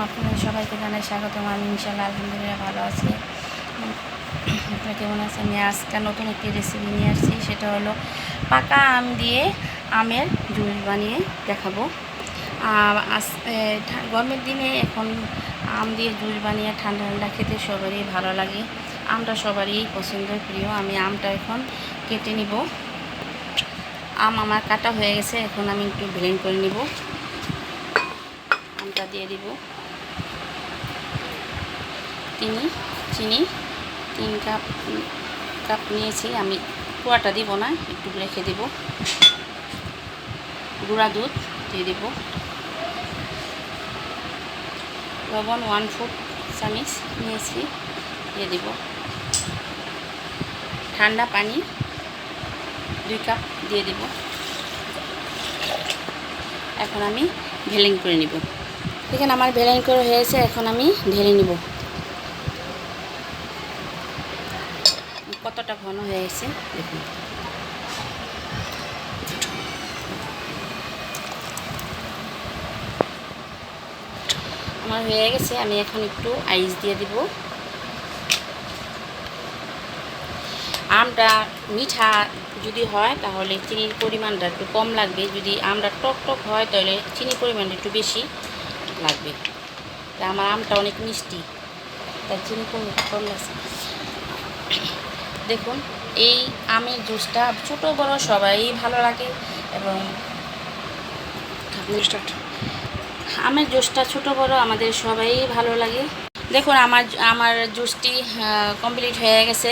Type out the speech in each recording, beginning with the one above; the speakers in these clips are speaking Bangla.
আপনাদের সবাইকে জানাই স্বাগতম। আমি ইনশাআল্লাহ আলহামদুলিল্লাহ ভালো আছি। আপনারা কেমন আছেন? আমি আজকে নতুন একটি রেসিপি নিয়ে আসছি, সেটা হলো পাকা আম দিয়ে আমের জুস বানিয়ে দেখাবো। গরমের দিনে এখন আম দিয়ে জুস বানিয়ে ঠান্ডা ঠান্ডা খেতে সবারই ভালো লাগে। আমটা সবারই পছন্দের প্রিয়। আমি আমটা এখন কেটে নিব। আম আমার কাটা হয়ে গেছে, এখন আমি একটু ব্লেন্ড করে নিব। আমটা দিয়ে দিব চিনি 3 কাপ নিয়েছি। আমি পুরাটা দিব না, একটু রেখে দেব। গুঁড়া দুধ দিয়ে দেব। লবণ 1/4 চামচ নিয়েছি, দিয়ে দেব। ঠান্ডা পানি 2 কাপ দিয়ে দেব। এখন আমি ব্লেন্ড করে নিব। দেখেন আমার ব্লেন্ড করে হয়েছে, এখন আমি ঢেলে নিব। কতটা ঘন হয়েছে দেখুন। আমার হয়ে গেছে, আমি এখন একটু আইস দিয়ে দিব। আমটা মিঠা যদি হয় তাহলে চিনির পরিমাণটা একটু কম লাগবে, যদি আমটা টক টক হয় তাহলে চিনির পরিমাণটা একটু বেশি লাগবে। তা আমার আমটা অনেক মিষ্টি, তাই চিনি কম লাগছে। দেখুন এই আমের জুসটা ছোটো বড় সবাই ভালো লাগে, এবং আমের জুসটা ছোটো বড় আমাদের সবাই ভালো লাগে। দেখুন আমার জুসটি কমপ্লিট হয়ে গেছে।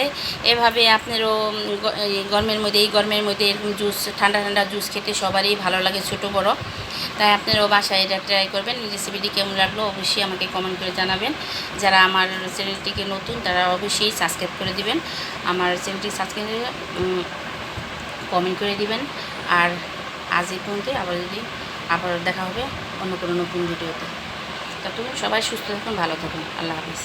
এভাবে আপনারও এই গরমের মধ্যে এরকম জুস, ঠান্ডা ঠান্ডা জুস খেতে সবারই ভালো লাগে, ছোটো বড়। তাই আপনারাও বাসায় এটা ট্রাই করবেন। রেসিপিটি কেমন লাগলো অবশ্যই আমাকে কমেন্ট করে জানাবেন। যারা আমার চ্যানেলটিকে নতুন তারা অবশ্যই সাবস্ক্রাইব করে দিবেন। আমার চ্যানেলটি সাবস্ক্রাইব করে কমেন্ট করে দিবেন। আর আজ এই পর্যন্ত, আবার দেখা হবে অন্য কোনো নতুন ভিডিওতে। ততক্ষণ সবাই সুস্থ থাকুন, ভালো থাকুন। আল্লাহ হাফিজ।